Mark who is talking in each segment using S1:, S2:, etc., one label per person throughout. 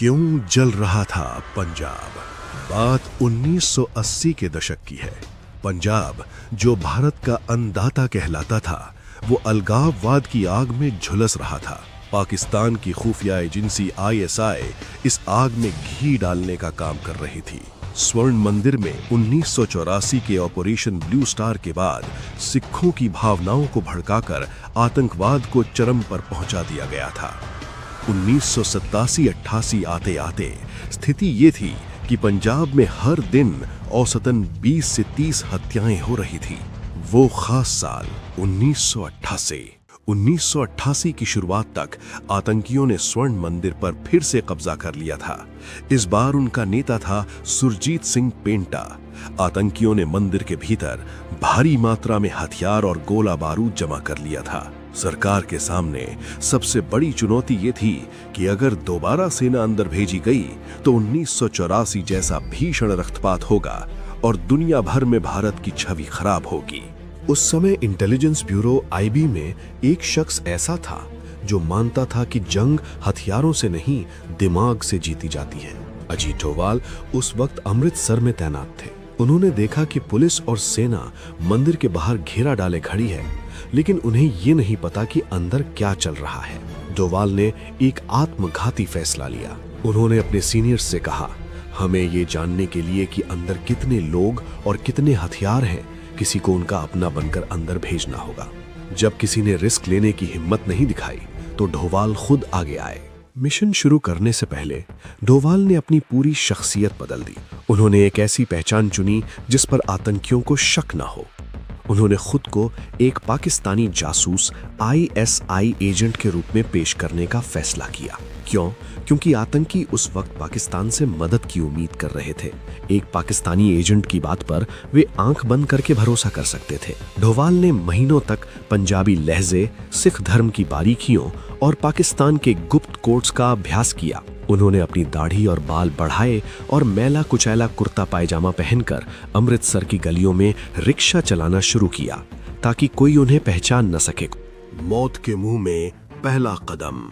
S1: क्यों जल रहा था पंजाब? बात 1980 के दशक की है। पंजाब, जो भारत का अन्नदाता कहलाता था, वो अलगाववाद की आग में झुलस रहा था। पाकिस्तान की खुफिया एजेंसी ISI इस आग में घी डालने का काम कर रही थी। स्वर्ण मंदिर में 1984 के ऑपरेशन ब्लू स्टार के बाद सिखों की भावनाओं को भड़काकर आतंकवाद को चरम पर पहुंचा दिया गया था। 1987-88 आते आते स्थिति ये थी कि पंजाब में हर दिन औसतन 20 से 30 हत्याएं हो रही थी। वो खास साल 1988 की शुरुआत तक आतंकियों ने स्वर्ण मंदिर पर फिर से कब्जा कर लिया था। इस बार उनका नेता था सुरजीत सिंह पेंटा। आतंकियों ने मंदिर के भीतर भारी मात्रा में हथियार और गोला बारूद जमा कर लिया था। सरकार के सामने सबसे बड़ी चुनौती ये थी कि अगर दोबारा सेना अंदर भेजी गई तो 1984 जैसा भीषण रक्तपात होगा और दुनिया भर में भारत की छवि खराब होगी।
S2: उस समय इंटेलिजेंस ब्यूरो IB में एक शख्स ऐसा था जो मानता था कि जंग हथियारों से नहीं, दिमाग से जीती जाती है। अजीत डोभाल उस वक्त अमृतसर में तैनात थे। उन्होंने देखा कि पुलिस और सेना मंदिर के बाहर घेरा डाले खड़ी है, लेकिन उन्हें ये नहीं पता कि अंदर क्या चल रहा है। डोभाल ने एक आत्मघाती फैसला लिया। उन्होंने अपने सीनियर्स से कहा, हमें ये जानने के लिए कि अंदर कितने लोग और कितने हथियार हैं, किसी को उनका अपना बनकर अंदर भेजना होगा। जब किसी ने रिस्क लेने की हिम्मत नहीं दिखाई तो डोभाल खुद आगे आए। मिशन शुरू करने से पहले डोभाल ने अपनी पूरी शख्सियत बदल दी। उन्होंने एक ऐसी पहचान चुनी जिस पर आतंकियों को शक ना हो। उन्होंने खुद को एक पाकिस्तानी जासूस ISI एजेंट के रूप में पेश करने का फैसला किया। क्यों? क्योंकि आतंकी उस वक्त पाकिस्तान से मदद की उम्मीद कर रहे थे। एक पाकिस्तानी एजेंट की बात पर वे आंख बंद करके भरोसा कर सकते थे। डोभाल ने महीनों तक पंजाबी लहजे, सिख धर्म की बारीकियों और पाकिस्तान के गुप्त कोड्स का अभ्यास किया। उन्होंने अपनी दाढ़ी और बाल बढ़ाए और मैला कुचैला कुर्ता पायजामा पहनकर अमृतसर की गलियों में रिक्शा चलाना शुरू किया ताकि कोई उन्हें पहचान न सके।
S1: मौत के मुंह में पहला कदम।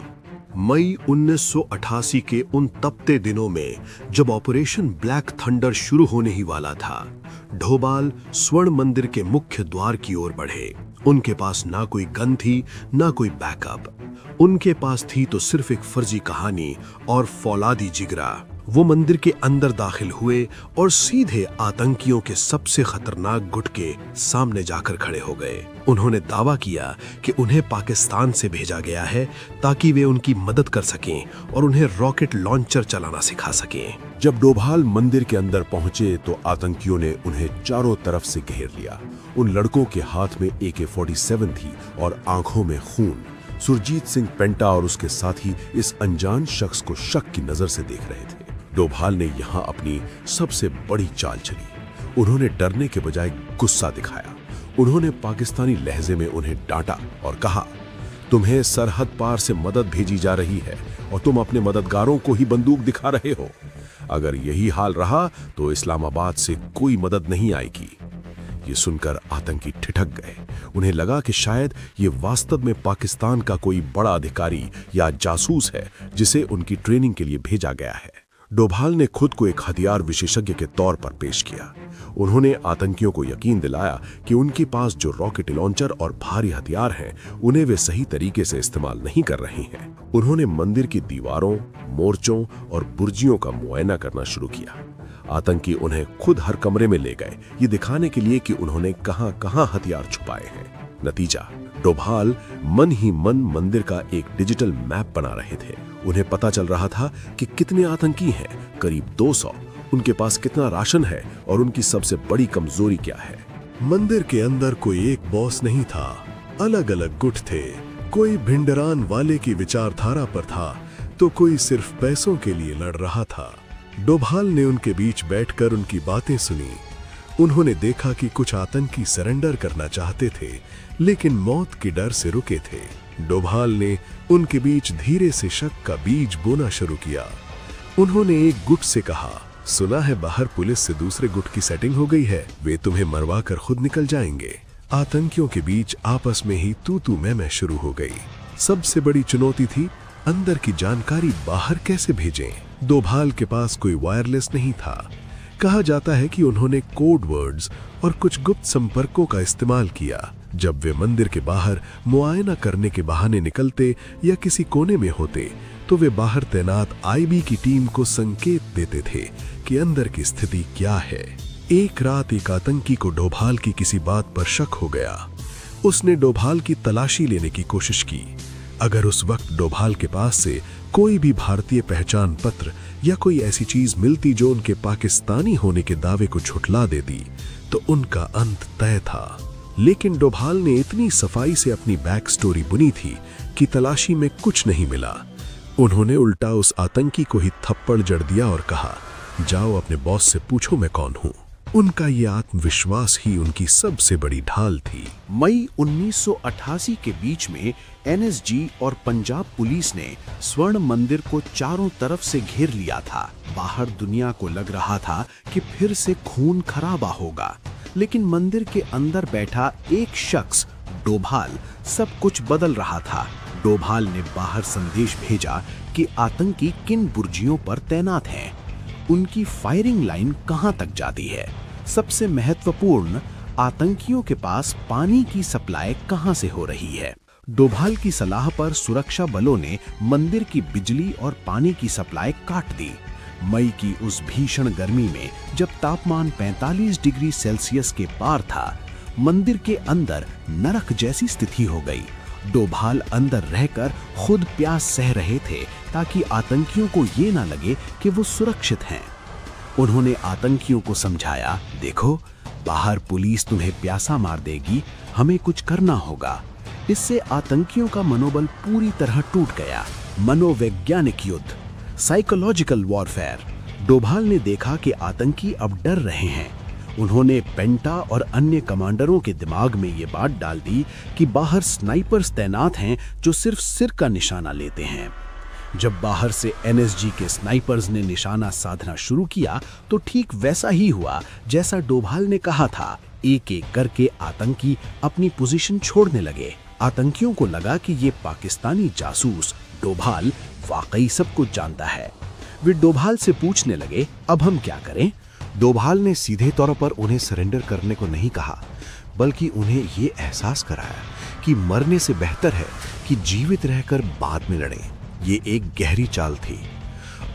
S1: मई 1988 के उन तपते दिनों में जब ऑपरेशन ब्लैक थंडर शुरू होने ही वाला था, डोभाल स्वर्ण मंदिर के मुख्य द्वार की ओर बढ़े। उनके पास ना कोई गन थी, ना कोई बैकअप। उनके पास थी तो सिर्फ एक फर्जी कहानी और फौलादी जिगरा। वो मंदिर के अंदर दाखिल हुए और सीधे आतंकियों के सबसे खतरनाक गुट के सामने जाकर खड़े हो गए। उन्होंने दावा किया कि उन्हें पाकिस्तान से भेजा गया है ताकि वे उनकी मदद कर सकें और उन्हें रॉकेट लॉन्चर चलाना सिखा सकें।
S3: जब डोभाल मंदिर के अंदर पहुंचे तो आतंकियों ने उन्हें चारों तरफ से घेर लिया। उन लड़कों के हाथ में AK-47 थी और आंखों में खून। सुरजीत सिंह पेंटा और उसके साथी इस अनजान शख्स को शक की नजर से देख रहे थे। डोभाल ने यहां अपनी सबसे बड़ी चाल चली। उन्होंने डरने के बजाय गुस्सा दिखाया। उन्होंने पाकिस्तानी लहजे में उन्हें डांटा और कहा, तुम्हें सरहद पार से मदद भेजी जा रही है और तुम अपने मददगारों को ही बंदूक दिखा रहे हो। अगर यही हाल रहा तो इस्लामाबाद से कोई मदद नहीं आएगी। ये सुनकर आतंकी ठिठक गए। उन्हें लगा कि शायद ये वास्तव में पाकिस्तान का कोई बड़ा अधिकारी या जासूस है जिसे उनकी ट्रेनिंग के लिए भेजा गया है। डोभाल ने खुद को एक हथियार विशेषज्ञ के तौर पर पेश किया। उन्होंने आतंकियों को यकीन दिलाया कि उनके पास जो रॉकेट लॉन्चर और भारी हथियार हैं, उन्हें वे सही तरीके से इस्तेमाल नहीं कर रहे हैं। उन्होंने मंदिर की दीवारों, मोर्चों और बुर्जियों का मुआयना करना शुरू किया। आतंकी उन्हें खुद हर कमरे में ले गए, ये दिखाने के लिए कि उन्होंने कहां-कहां हथियार छुपाए हैं। नतीजा, डोभाल मन ही मन मंदिर का एक डिजिटल मैप बना रहे थे। उन्हें पता चल रहा था कि कितने आतंकी हैं, करीब 200, उनके पास कितना राशन है और उनकी सबसे बड़ी कमजोरी क्या है।
S1: मंदिर के अंदर कोई एक बॉस नहीं था, अलग अलग गुट थे। कोई भिंडरान वाले की विचारधारा पर था तो कोई सिर्फ पैसों के लिए लड़ रहा था। डोभाल ने उनके बीच बैठकर उनकी बातें सुनी। उन्होंने देखा कि कुछ आतंकी सरेंडर करना चाहते थे, लेकिन मौत के डर से रुके थे। डोभाल ने उनके बीच धीरे से शक का बीज बोना शुरू किया। उन्होंने एक गुट से कहा, सुना है बाहर पुलिस से दूसरे गुट की सेटिंग हो गई है, वे तुम्हें मरवा कर खुद निकल जाएंगे। आतंकियों के बीच आपस में ही तू मैं शुरू हो गई। सबसे बड़ी चुनौती थी अंदर की जानकारी बाहर कैसे भेजें? डोभाल के पास कोई वायरलेस नहीं था। कहा जाता है कि उन्होंने कोड वर्ड्स और कुछ गुप्त संपर्कों का इस्तेमाल किया। जब वे मंदिर के बाहर मुआयना करने के बहाने निकलते या किसी कोने में होते, तो वे बाहर तैनात आईबी की टीम को संकेत देते थे कि अंदर की स्थिति क्या है। एक रात एक आतंकी को डोभाल की किसी बात पर शक हो गया। उसने डोभाल की तलाशी लेने की कोशिश की। अगर उस वक्त डोभाल के पास से कोई भी भारतीय पहचान पत्र या कोई ऐसी चीज मिलती जो उनके पाकिस्तानी होने के दावे को झुठला देती, तो उनका अंत तय था। लेकिन डोभाल ने इतनी सफाई से अपनी बैक स्टोरी बुनी थी कि तलाशी में कुछ नहीं मिला। उन्होंने उल्टा उस आतंकी को ही थप्पड़ जड़ दिया और कहा, जाओ अपने बॉस से पूछो मैं कौन हूं। उनका ये आत्मविश्वास ही उनकी सबसे बड़ी ढाल थी।
S4: मई 1988 के बीच में एनएसजी और पंजाब पुलिस ने स्वर्ण मंदिर को चारों तरफ से घेर लिया था। बाहर दुनिया को लग रहा था कि फिर से खून खराबा होगा, लेकिन मंदिर के अंदर बैठा एक शख्स डोभाल सब कुछ बदल रहा था। डोभाल ने बाहर संदेश भेजा कि आतंकी किन बुर्जियों पर तैनात हैं, उनकी फायरिंग लाइन कहां तक जाती है, सबसे महत्वपूर्ण, आतंकियों के पास पानी की सप्लाई कहां से हो रही है। डोभाल की सलाह पर सुरक्षा बलों ने मंदिर की बिजली और पानी की सप्लाई काट दी। मई की उस भीषण गर्मी में जब तापमान 45 डिग्री सेल्सियस के पार था, मंदिर के अंदर नरक जैसी स्थिति हो गई। डोभाल अंदर रहकर खुद प्यास सह रहे थे ताकि आतंकियों को ये ना लगे कि वो सुरक्षित हैं। उन्होंने आतंकियों को समझाया, देखो बाहर पुलिस तुम्हें प्यासा मार देगी, हमें कुछ करना होगा। इससे आतंकियों का मनोबल पूरी तरह टूट गया। मनोवैज्ञानिक युद्ध, साइकोलॉजिकल वॉरफेयर। डोभाल ने देखा कि आतंकी अब डर रहे हैं। उन्होंने पेंटा और अन्य कमांडरों के दिमाग में ये बात डाल दी कि बाहर स्नाइपर्स तैनात हैं जो सिर्फ सिर का निशाना लेते हैं। जब बाहर से एनएसजी के स्नाइपर्स ने निशाना साधना शुरू किया तो ठीक वैसा ही हुआ जैसा डोभाल ने कहा था। एक एक करके आतंकी अपनी पोजीशन छोड़ने लगे। आतंकियों को लगा कि ये पाकिस्तानी जासूस डोभाल वाकई सब कुछ जानता है। वे डोभाल से पूछने लगे, अब हम क्या करें?
S3: डोभाल ने सीधे तौर पर उन्हें सरेंडर करने को नहीं कहा, बल्कि उन्हें ये एहसास कराया कि मरने से बेहतर है कि जीवित रहकर बाद में लड़ें। ये एक गहरी चाल थी।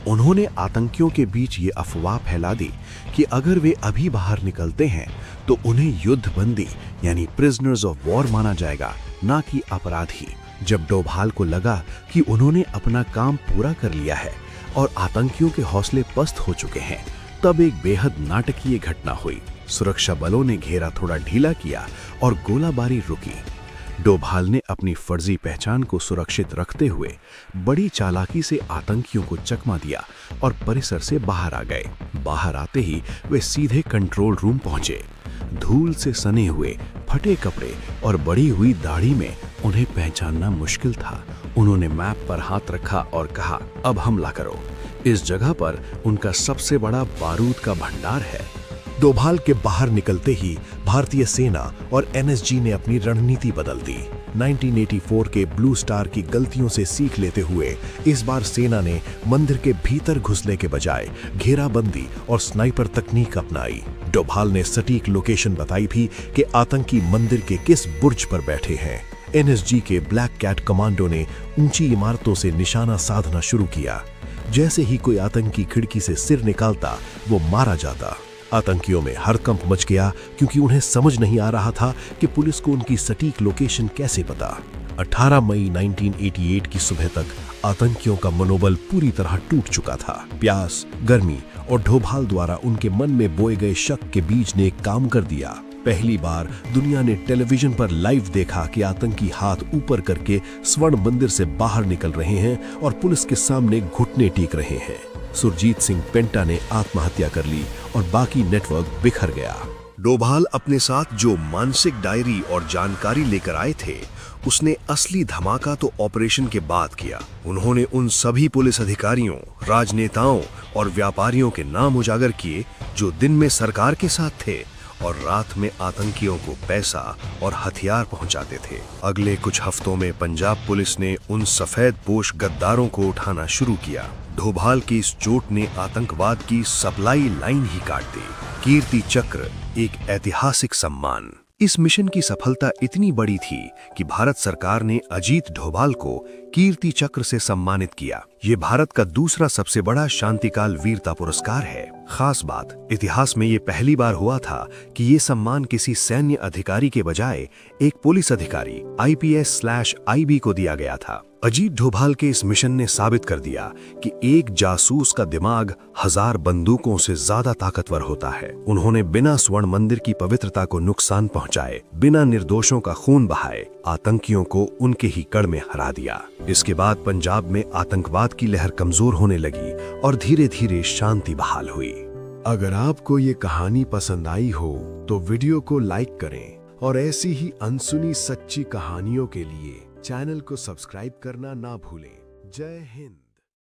S3: उन्होंने आतंकियों के बीच ये अफवाह फैला दी कि अगर वे अभी बाहर निकलते हैं तो उन्हें युद्ध बंदी यानी प्रिजनर्स ऑफ वॉर माना जाएगा, ना कि अपराधी। जब डोभाल को लगा कि उन्होंने अपना काम पूरा कर लिया है और आतंकियों के हौसले पस्त हो चुके हैं, तब एक बेहद नाटकीय घटना हुई। सुरक्षा बलों ने घेरा थोड़ा ढीला किया और गोलाबारी रुकी। डोभाल ने अपनी फर्जी पहचान को सुरक्षित रखते हुए बड़ी चालाकी से आतंकियों को चकमा दिया और परिसर से बाहर आ गए। बाहर आते ही वे सीधे कंट्रोल रूम पहुंचे। धूल से सने हुए, फटे कपड़े और बड़ी हुई दाढ़ी में उन्हें पहचानना मुश्किल था। उन्होंने मैप पर हाथ रखा और कहा, अब हमला करो। इस जगह पर उनका सबसे बड़ा बारूद का भंडार है।
S1: डोभाल के बाहर निकलते ही भारतीय सेना और एनएसजी ने अपनी रणनीति बदल दी। 1984 के ब्लू स्टार की गलतियों से सीख लेते हुए इस बार सेना ने मंदिर के भीतर घुसने के बजाय घेराबंदी और स्नाइपर तकनीक अपनाई। डोभाल ने सटीक लोकेशन बताई भी कि आतंकी मंदिर के किस बुर्ज पर बैठे हैं। एनएसजी के ब्लैक कैट कमांडो ने ऊंची इमारतों से निशाना साधना शुरू किया। जैसे ही कोई आतंकी खिड़की से सिर निकालता, वो मारा जाता। आतंकियों में हड़कंप मच गया क्योंकि उन्हें समझ नहीं आ रहा था कि पुलिस को उनकी सटीक लोकेशन कैसे पता। 18 मई 1988 की सुबह तक आतंकियों का मनोबल पूरी तरह टूट चुका था। प्यास, गर्मी और डोभाल द्वारा उनके मन में बोए गए शक के बीज ने काम कर दिया। पहली बार दुनिया ने टेलीविजन पर लाइव देखा कि आतंकी हाथ ऊपर करके स्वर्ण मंदिर से बाहर निकल रहे हैं और पुलिस के सामने घुटने टेक रहे हैं। सुरजीत सिंह पेंटा ने आत्महत्या कर ली और बाकी नेटवर्क बिखर गया। डोभाल अपने साथ जो मानसिक डायरी और जानकारी लेकर आए थे, उसने असली धमाका तो ऑपरेशन के बाद किया। उन्होंने उन सभी पुलिस अधिकारियों, राजनेताओं और व्यापारियों के नाम उजागर किए जो दिन में सरकार के साथ थे और रात में आतंकियों को पैसा और हथियार पहुंचाते थे। अगले कुछ हफ्तों में पंजाब पुलिस ने उन सफेद पोश गद्दारों को उठाना शुरू किया। डोभाल की इस चोट ने आतंकवाद की सप्लाई लाइन ही काट दी। कीर्ति चक्र एक ऐतिहासिक सम्मान। इस मिशन की सफलता इतनी बड़ी थी कि भारत सरकार ने अजीत डोभाल को कीर्ति चक्र से सम्मानित किया। ये भारत का दूसरा सबसे बड़ा शांतिकाल वीरता पुरस्कार है। खास बात, इतिहास में ये पहली बार हुआ था कि ये सम्मान किसी सैन्य अधिकारी के बजाय एक पुलिस अधिकारी IPS/IB को दिया गया था। अजीत डोभाल के इस मिशन ने साबित कर दिया कि एक जासूस का दिमाग 1000 बंदूकों से ज्यादा ताकतवर होता है। उन्होंने बिना स्वर्ण मंदिर की पवित्रता को नुकसान पहुंचाए, बिना निर्दोषों का खून बहाए, आतंकियों को उनके ही कड़ में हरा दिया। इसके बाद पंजाब में आतंकवाद की लहर कमजोर होने लगी और धीरे धीरे शांति बहाल हुई।
S2: अगर आपको ये कहानी पसंद आई हो तो वीडियो को लाइक करें और ऐसी ही अनसुनी सच्ची कहानियों के लिए चैनल को सब्सक्राइब करना ना भूलें। जय हिंद।